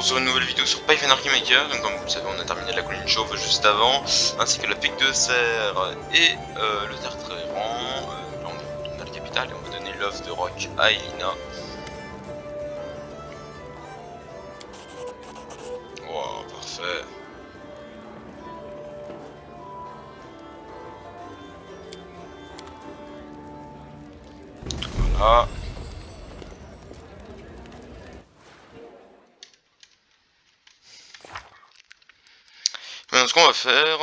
sur une nouvelle vidéo sur Pipe Anarchy Maker. Donc comme vous le savez, on a terminé la colline chauve juste avant, ainsi que la pique de serre et le tertre errant. Là on a le capital et on va donner l'œuf de roc à Elina. Wow, parfait. Voilà. Maintenant, ce qu'on va faire,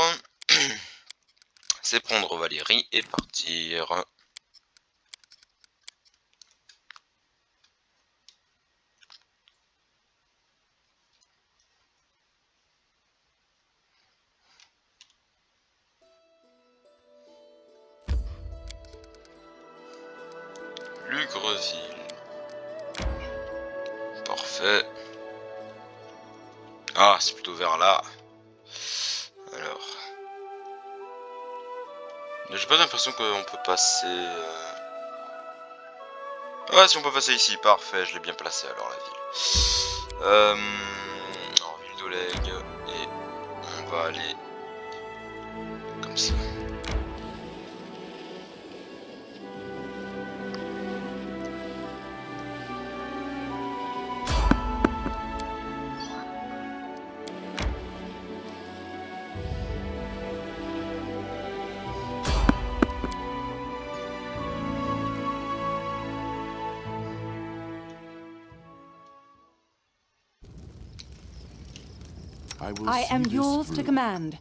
c'est prendre Valérie et partir. Lugreville. Parfait. Ah, c'est plutôt vers là. Alors. J'ai pas l'impression qu'on peut passer... Ouais, si on peut passer ici, parfait, je l'ai bien placé alors la ville. En ville d'Oleg, et on va aller comme ça. I am yours to command.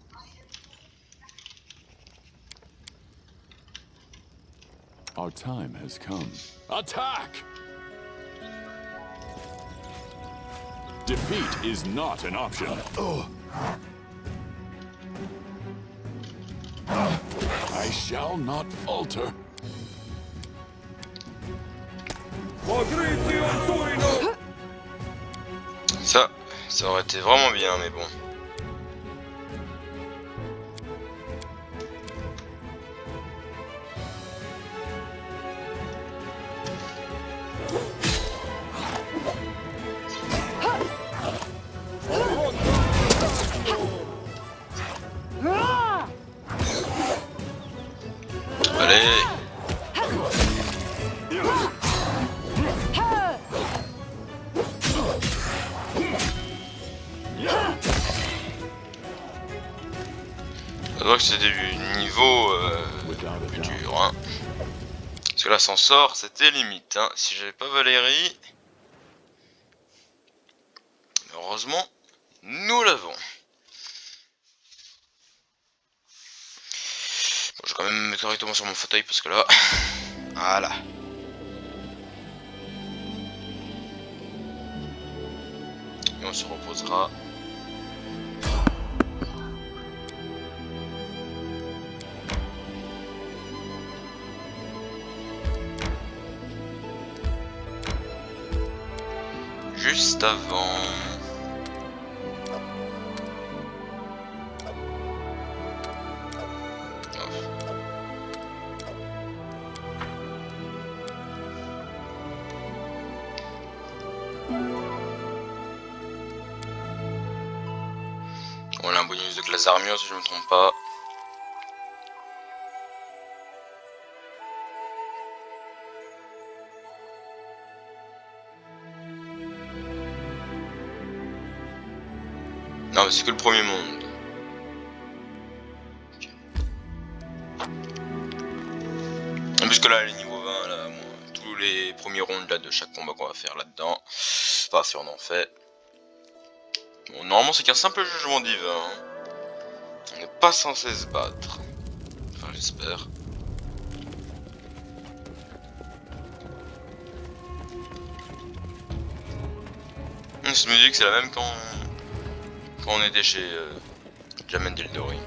Our time has come. Attack! Defeat is not an option. I shall not falter. Ça aurait été vraiment bien, mais bon. Allez. Ça doit que c'était du niveau plus dur, hein. Parce que là, s'en sort, c'était limite, hein. Si j'avais pas Valérie... Heureusement, nous l'avons. Bon, je vais quand même me mettre correctement sur mon fauteuil parce que là... Voilà. Et on se reposera. Juste avant... On a un bonus de classe d'armure si je me trompe pas. Non mais c'est que le premier monde. Okay. En plus que là les niveaux 20 là, moi, tous les premiers rounds là de chaque combat qu'on va faire là-dedans. Enfin si on en fait. Bon, normalement c'est qu'un simple jugement divin. Hein. On n'est pas censé se battre. Enfin j'espère. Cette musique c'est la même quand on était chez Jamen Dildori.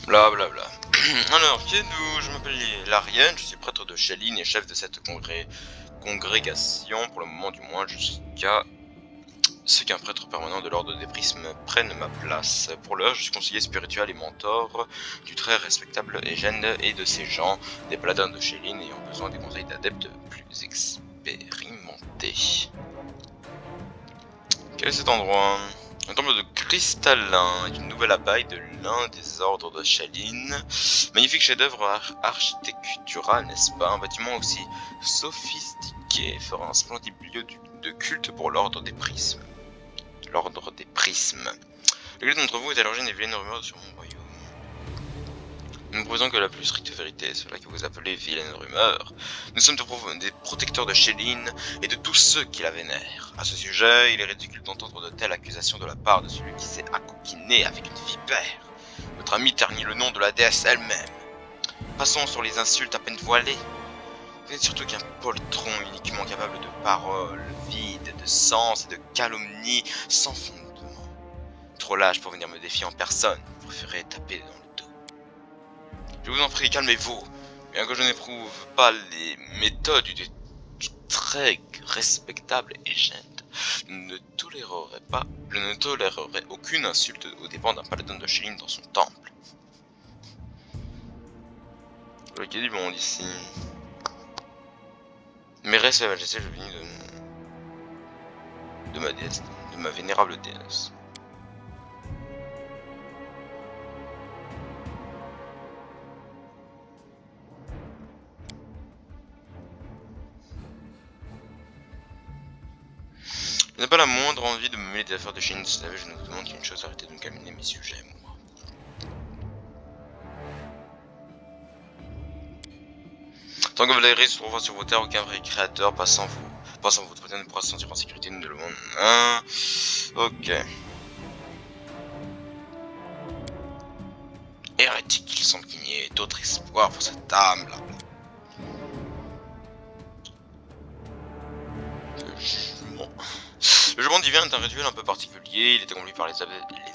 Bla bla bla. Alors, qui êtes-vous? Je m'appelle Larian, je suis prêtre de Shaline et chef de cette congrégation, pour le moment du moins, jusqu'à ce qu'un prêtre permanent de l'ordre des prismes prenne ma place. Pour l'heure, je suis conseiller spirituel et mentor du très respectable Eugène et de ses gens, des paladins de Shaline ayant besoin des conseils d'adeptes plus expérimentés. Quel est cet endroit? Un temple de cristallin est une nouvelle abbaye de l'un des ordres de Shaline. Magnifique chef-d'œuvre architectural, n'est-ce pas? Un bâtiment aussi sophistiqué fera un splendide lieu de culte pour l'ordre des prismes. L'ordre des prismes. Lequel d'entre vous est à l'origine des vilaines rumeurs sur mon royaume? Nous ne proposons que la plus stricte vérité, cela que vous appelez vilaine rumeur. Nous sommes des protecteurs de Shaline et de tous ceux qui la vénèrent. À ce sujet, il est ridicule d'entendre de telles accusations de la part de celui qui s'est accoquiné avec une vipère. Votre ami ternit le nom de la déesse elle-même. Passons sur les insultes à peine voilées. Vous n'êtes surtout qu'un poltron uniquement capable de paroles vides, de sens et de calomnies sans fondement. Trop lâche pour venir me défier en personne, vous préférez taper dans le dos. Je vous en prie, calmez-vous. Bien que je n'éprouve pas les méthodes du très respectable Eugène, je ne tolérerai aucune insulte aux dépens d'un paladin de Shaline dans son temple. Ok, du monde ici. Mais reste la majesté, je viens de ma déesse, de ma vénérable déesse. Je n'ai pas la moindre envie de me mêler des affaires de Shaline, vous savez, je vous demande une chose, arrêtez de me calmer mes sujets, moi. Tant que Valérie se trouvera sur vos terres, aucun vrai créateur passant votre terre ne pourra se sentir en sécurité, nous ne le monde. Hein. Ok. Hérétique, il semble qu'il n'y ait d'autre espoir pour cette âme là. Le jugement divin est un rituel un peu particulier, il est accompli par les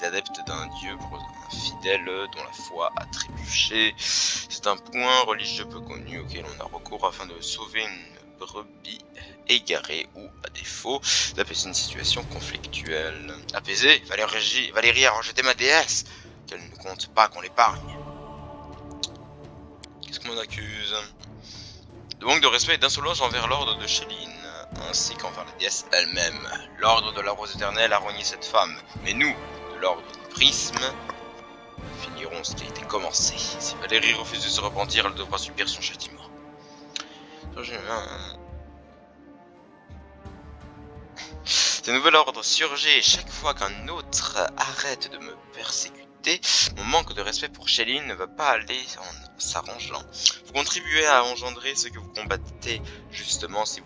adeptes d'un dieu pour un fidèle dont la foi a trébuché. C'est un point religieux peu connu auquel on a recours afin de sauver une brebis égarée ou, à défaut, d'apaiser une situation conflictuelle. Apaisée, Valérie a rejeté ma déesse, qu'elle ne compte pas qu'on l'épargne. Qu'est-ce qu'on m'en accuse? De manque de respect et d'insolence envers l'ordre de Shaline, ainsi qu'envers la déesse elle-même. L'ordre de la rose éternelle a renié cette femme, mais nous, de l'ordre des prismes, finirons ce qui a été commencé. Si Valérie refuse de se repentir, elle devra subir son châtiment. Ce nouvel ordre surgit chaque fois qu'un autre arrête de me persécuter. Mon manque de respect pour Shaline ne va pas aller en s'arrangeant. Vous contribuez à engendrer ce que vous combattez justement si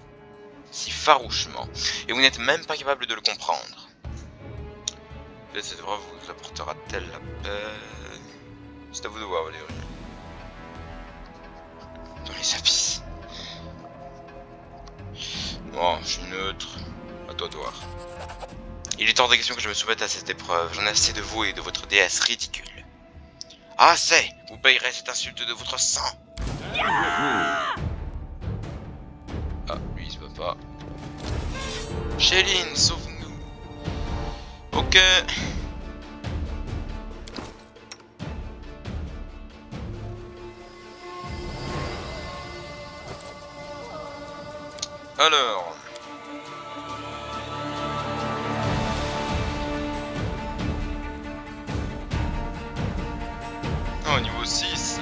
farouchement, et vous n'êtes même pas capable de le comprendre. Peut-être cette voix vous apportera-t-elle la paix? C'est à vous de voir, Valérie. Dans les abysses. Bon, je suis neutre. À toi de voir. Il est hors de question que je me soumette à cette épreuve. J'en ai assez de vous et de votre déesse ridicule. Assez! Vous payerez cette insulte de votre sang! Ah, lui il se bat pas. Shaline, sauve-nous! Ok. Alors... Oh, niveau 6.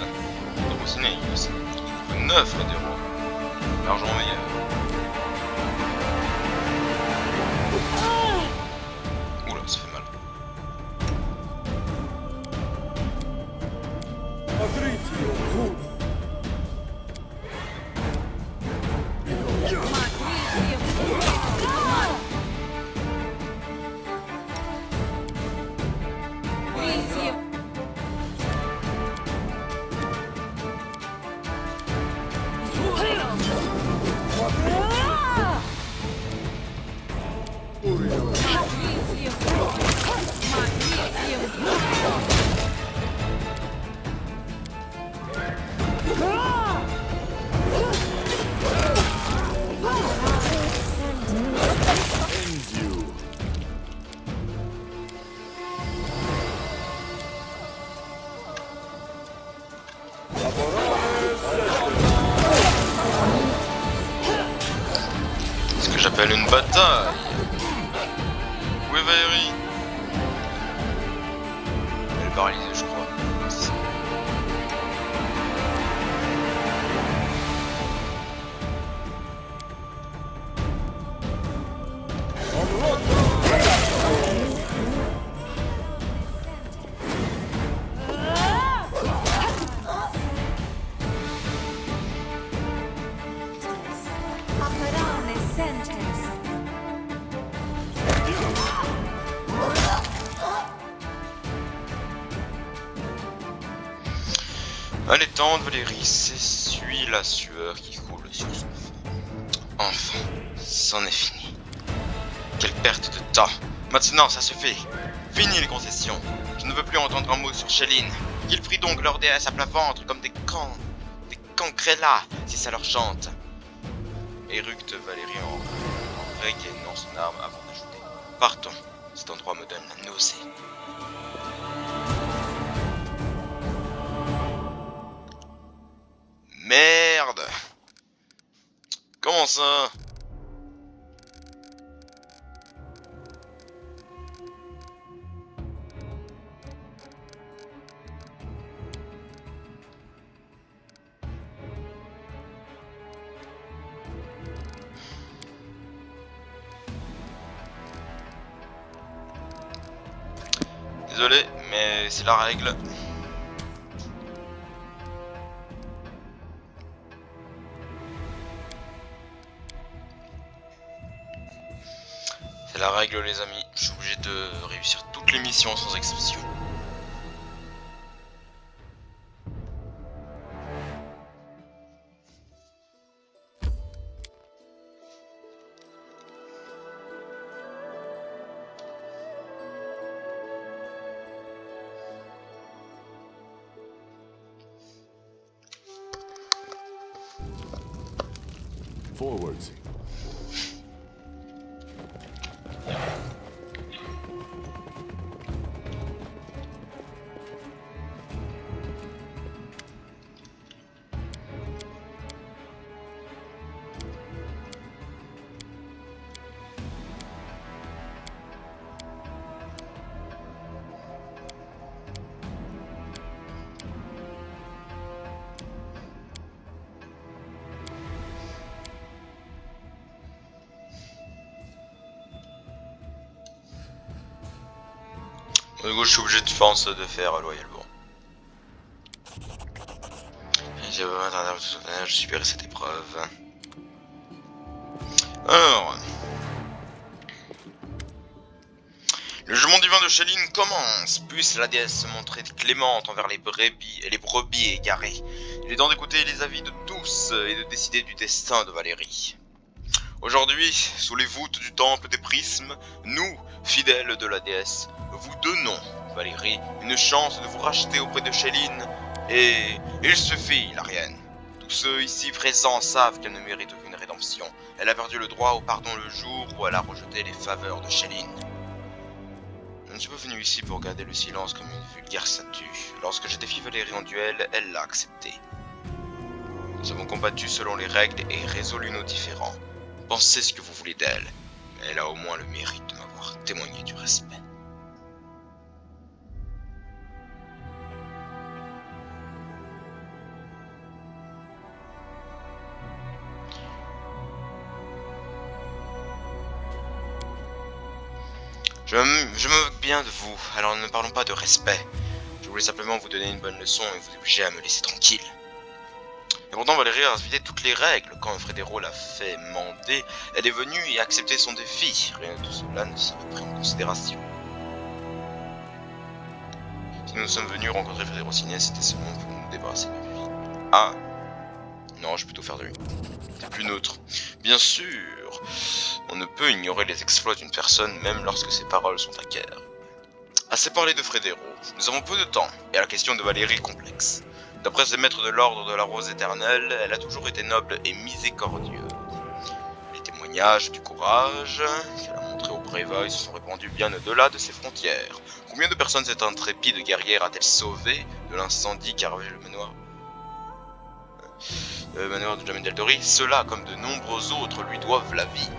Donc aussi niveau 9 des rois. Largement meilleur. Oula, ça fait mal. Ce que j'appelle une bataille. Où est Valérie? Elle est paralysée, je crois. C'est ça. Operare sentence. Elle est tendre, Valérie s'essuie la sueur qui coule sur son front. Enfin, c'en est fini. Quelle perte de temps. Maintenant, ça se fait. Fini les concessions. Je ne veux plus entendre un mot sur Shelyn. Qu'ils prient donc leur déesse à plat ventre comme des cancrellas, si ça leur chante. Éructe Valérie en regainant son arme avant d'ajouter. Partons. Cet endroit me donne la nausée. Merde! Comment ça? Désolé, mais c'est la règle. C'est la règle, les amis. Je suis obligé de réussir toutes les missions sans exception. Forwards. Du coup, je suis obligé de force de faire loyalement. J'ai besoin d'un arbre de sauvetage, je supérer cette épreuve. Alors, le jugement divin de Shelyn commence. Puisse la déesse se montrer clémente envers les brebis égarées. Il est temps d'écouter les avis de tous et de décider du destin de Valérie. Aujourd'hui, sous les voûtes du temple des prismes, nous, fidèles de la déesse, vous donnons, Valérie, une chance de vous racheter auprès de Shelyn. Et il suffit, l'Arienne. Tous ceux ici présents savent qu'elle ne mérite aucune rédemption. Elle a perdu le droit au pardon le jour où elle a rejeté les faveurs de Shelyn. Je ne suis pas venu ici pour garder le silence comme une vulgaire statue. Lorsque j'ai défié Valérie en duel, elle l'a accepté. Nous avons combattu selon les règles et résolu nos différends. Pensez ce que vous voulez d'elle, mais elle a au moins le mérite de m'avoir témoigné du respect. Je me moque bien de vous, alors ne parlons pas de respect. Je voulais simplement vous donner une bonne leçon et vous obliger à me laisser tranquille. Et pourtant Valérie a respecté toutes les règles. Quand Frédéro l'a fait mander, elle est venue et a accepté son défi. Rien de tout cela ne serait pris en considération. Si nous sommes venus rencontrer Frédéro Signet, c'était seulement pour nous débarrasser de lui. Ah non, je vais plutôt faire de lui. C'est plus neutre. Bien sûr, on ne peut ignorer les exploits d'une personne même lorsque ses paroles sont acquières. Assez parlé de Frédéro, nous avons peu de temps, et la question de Valérie est complexe. D'après ses maîtres de l'ordre de la Rose éternelle, elle a toujours été noble et miséricordieuse. Les témoignages du courage qu'elle a montré au Brévail se sont répandus bien au-delà de ses frontières. Combien de personnes cette intrépide guerrière a-t-elle sauvé de l'incendie qui a ravagé le manoir? manœuvre de Jamel Daldori, ceux-là, comme de nombreux autres, lui doivent la vie.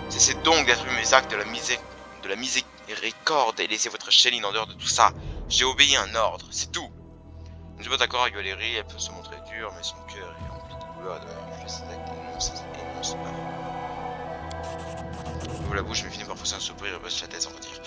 Cessez donc d'attribuer mes actes de la miséricorde et laissez votre Chéline en dehors de tout ça. J'ai obéi à un ordre, c'est tout. Je ne suis pas d'accord avec Valérie, elle peut se montrer dure, mais son cœur est rempli de douleur, de j'ouvre la bouche, mais finit par forcer un soupir et baisse la tête sans redire.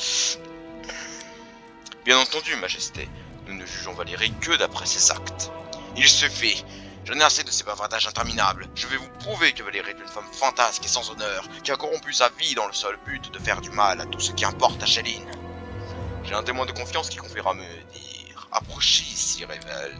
Bien entendu, Majesté, nous ne jugeons Valérie que d'après ses actes. Il suffit. J'en ai assez de ces bavardages interminables. Je vais vous prouver que Valérie est une femme fantasque et sans honneur, qui a corrompu sa vie dans le seul but de faire du mal à tout ce qui importe à Chéline. J'ai un témoin de confiance qui confiera à me dire. Approchez ici, Révelde.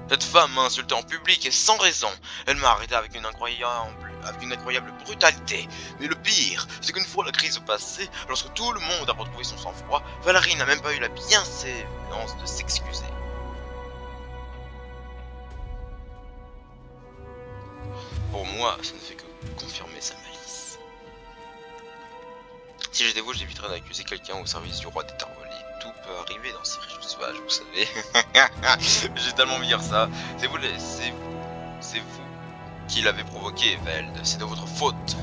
Cette femme m'a insulté en public et sans raison. Elle m'a arrêté avec une incroyable brutalité. Mais le pire, c'est qu'une fois la crise passée, lorsque tout le monde a retrouvé son sang-froid, Valérie n'a même pas eu la bienséance de s'excuser. Pour moi, ça ne fait que confirmer sa malice. Si j'étais vous, j'éviterais d'accuser quelqu'un au service du roi des Tarvolés. Tout peut arriver dans ces riches sauvages, vous savez. J'ai tellement envie de dire ça. C'est vous qui l'avez provoqué, Veld. C'est de votre faute.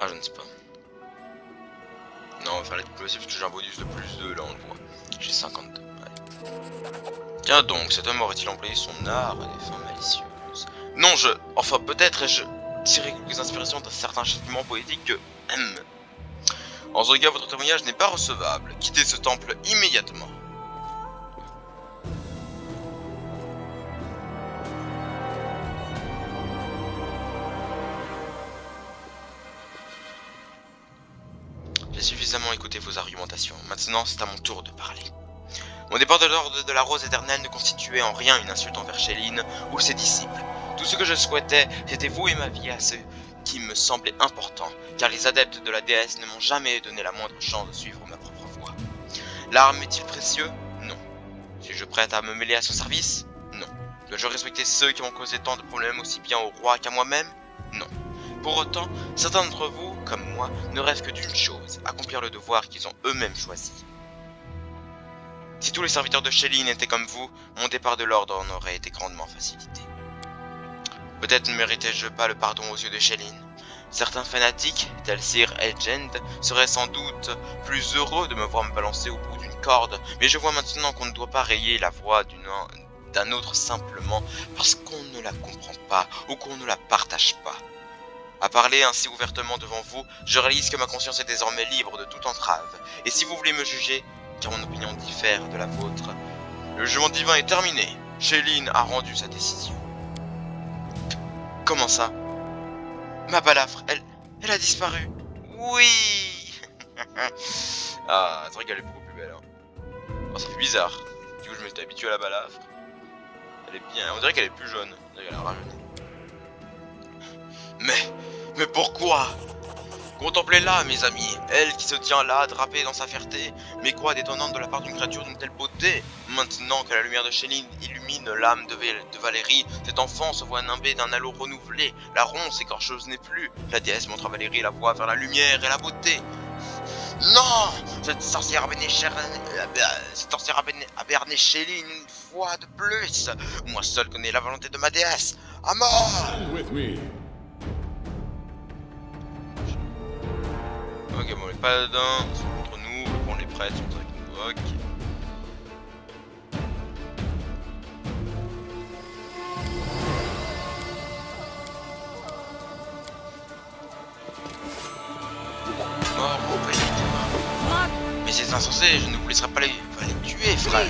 Ah, je ne sais pas. Non, on va faire la diplomatie parce que j'ai un bonus de plus 2, là on le voit. J'ai 52. Ouais. Tiens donc, cet homme aurait-il employé son art à des fins malicieuses? Non, enfin peut-être ai-je tiré quelques inspirations d'un certain châtiment poétique que... En ce cas, votre témoignage n'est pas recevable. Quittez ce temple immédiatement. J'ai suffisamment écouté vos argumentations. Maintenant, c'est à mon tour de parler. Mon départ de l'ordre de la Rose éternelle ne constituait en rien une insulte envers Chéline ou ses disciples. Tout ce que je souhaitais, c'était vouer ma vie à ceux qui me semblaient importants, car les adeptes de la déesse ne m'ont jamais donné la moindre chance de suivre ma propre voie. L'arme est-il précieux? Non. Suis-je prête à me mêler à son service? Non. Dois-je respecter ceux qui ont causé tant de problèmes aussi bien au roi qu'à moi-même? Non. Pour autant, certains d'entre vous, comme moi, ne rêvent que d'une chose, accomplir le devoir qu'ils ont eux-mêmes choisi. Si tous les serviteurs de Chéline étaient comme vous, mon départ de l'ordre en aurait été grandement facilité. Peut-être ne méritais-je pas le pardon aux yeux de Chéline. Certains fanatiques, tels Sir Elgend, seraient sans doute plus heureux de me voir me balancer au bout d'une corde, mais je vois maintenant qu'on ne doit pas rayer la voix d'un autre simplement parce qu'on ne la comprend pas ou qu'on ne la partage pas. À parler ainsi ouvertement devant vous, je réalise que ma conscience est désormais libre de toute entrave, et si vous voulez me juger, car mon opinion diffère de la vôtre, le jugement divin est terminé. Chéline a rendu sa décision. Comment ça? Ma balafre, elle a disparu. Oui. Ah, c'est vrai qu'elle est beaucoup plus belle. Hein. Oh, ça fait bizarre. Du coup, je m'étais habitué à la balafre. Elle est bien. On dirait qu'elle est plus jaune. On dirait qu'elle a rajeuni. Mais pourquoi? Contemplez-la, mes amis, elle qui se tient là, drapée dans sa fierté, mais quoi d'étonnant de la part d'une créature d'une telle beauté? Maintenant que la lumière de Chéline illumine l'âme de Valérie, cet enfant se voit nimbé d'un halo renouvelé, la ronce écorcheuse n'est plus, la déesse montre à Valérie la voie vers la lumière et la beauté. Non! Cette sorcière a berné Chéline une fois de plus. Moi seul connais la volonté de ma déesse. À mort! With me. Ok, bon, les paladins sont contre nous, bon, les prêtres sont avec nous, ok. Mort, mon pays. Mais c'est insensé, je ne vous laisserai pas les tuer, frère.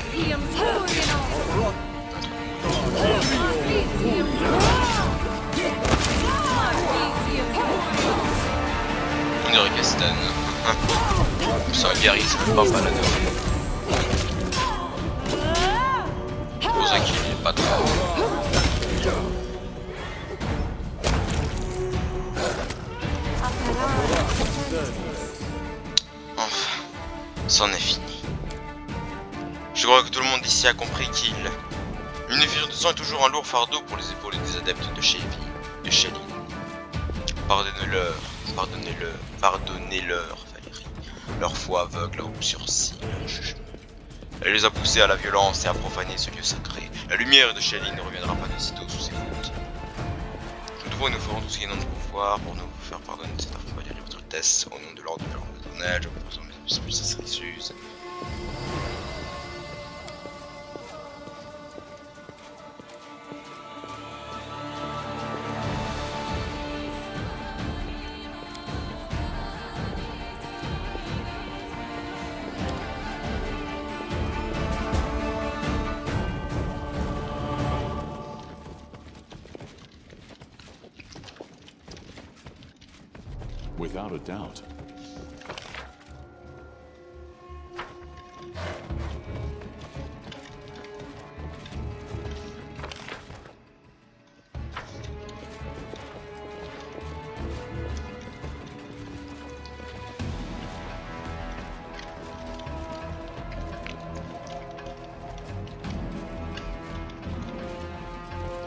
On dirait Castan. C'est un guerrier, c'est même pas un paladin. C'est pour ça qu'il est pas trop. Enfin, c'en est fini. Je crois que tout le monde ici a compris une effusion de sang est toujours un lourd fardeau pour les épaules des adeptes de Chéline. Pardonnez-leur, pardonnez-leur, Valérie. Leur foi aveugle leur sursis, leur jugement. Elle les a poussés à la violence et à profaner ce lieu sacré. La lumière de Shelly ne reviendra pas de sitôt sous ses fautes. Nous devons et nous ferons tout ce qui est dans notre pouvoir pour nous faire pardonner de cette affreux, Valérie, votre Altesse, au nom de l'ordre de l'ordre éternel, je vous présente mes puissances Rixus. Without a doubt.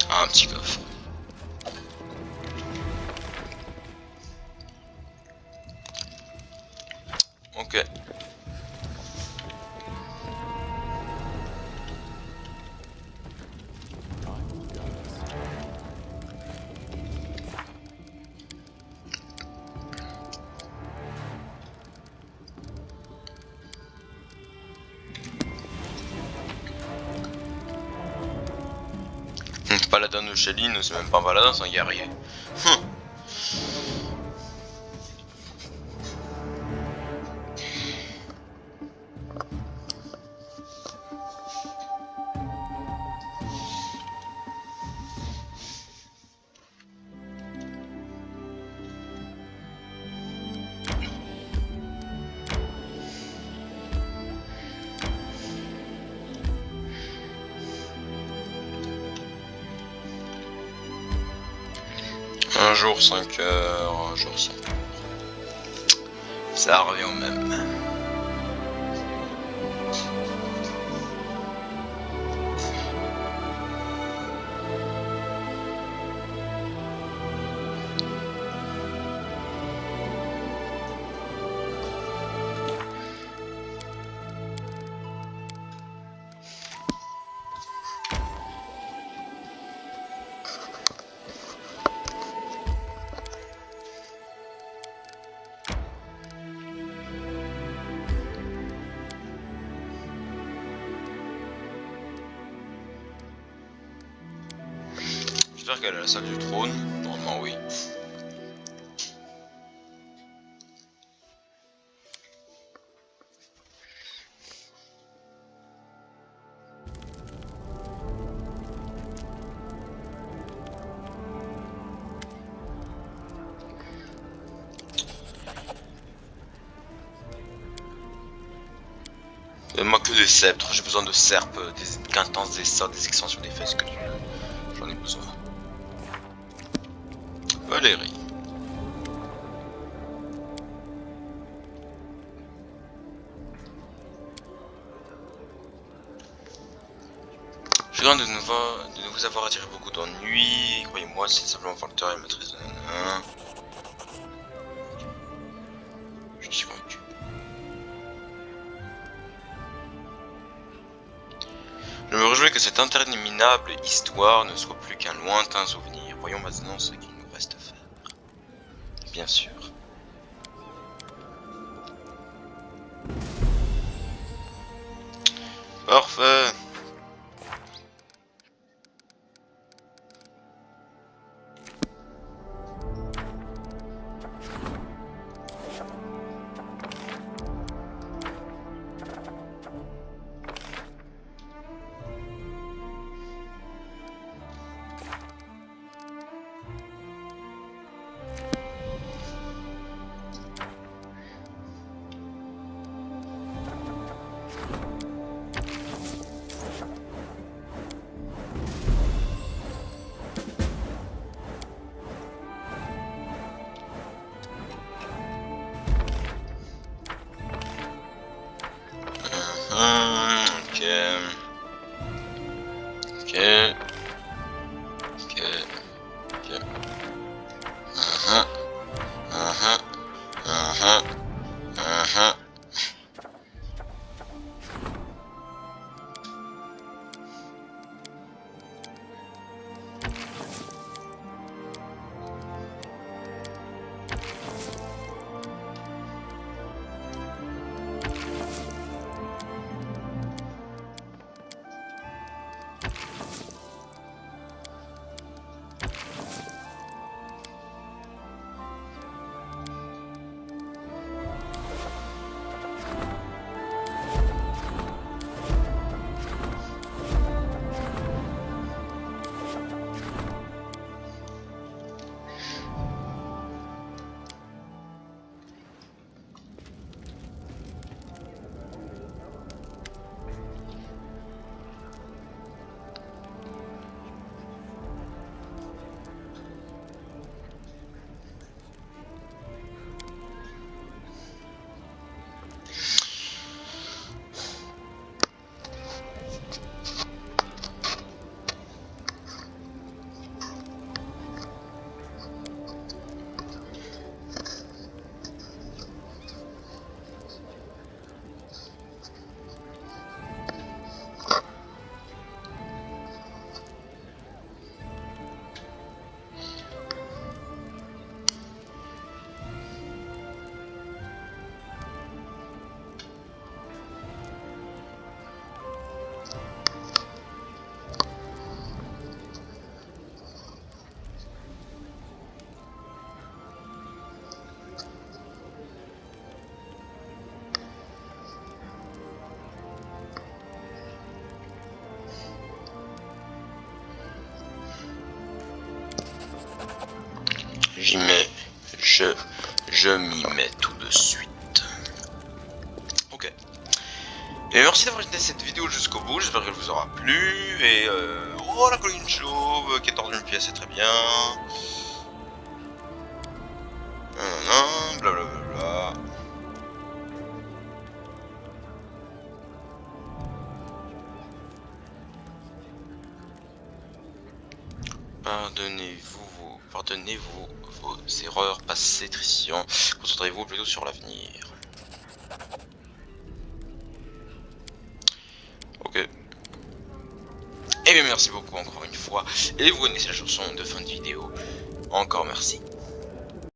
Ah, un petit coffre. Ok. Paladin de Shelly, c'est même pas un paladin, c'est un guerrier. Un jour 5 heures, un jour 5 heures. Ça revient au même. J'espère qu'elle a la salle du trône. Normalement oui. Moi que des sceptres, j'ai besoin de serpes, d'intenses, des sorts, des extensions, des fesses que tu veux. J'en ai besoin. Valérie. Je regrette de ne vous avoir attiré beaucoup d'ennuis. Croyez-moi, c'est simplement facteur et maîtrise de nanan. Je suis convaincu. Je me réjouis que cette interminable histoire ne soit plus qu'un lointain souvenir. Voyons maintenant ce qu'il nous reste à faire. Bien sûr. Parfait. je m'y mets tout de suite. Ok. Et merci d'avoir regardé cette vidéo jusqu'au bout, j'espère qu'elle vous aura plu. Et oh, la colline chauve, 14 000 pièces, c'est très bien. Blablabla. Pardonnez-vous vos erreurs passées, Trissian. Concentrez-vous plutôt sur l'avenir. Ok. Et bien merci beaucoup encore une fois. Et vous connaissez la chanson de fin de vidéo. Encore merci.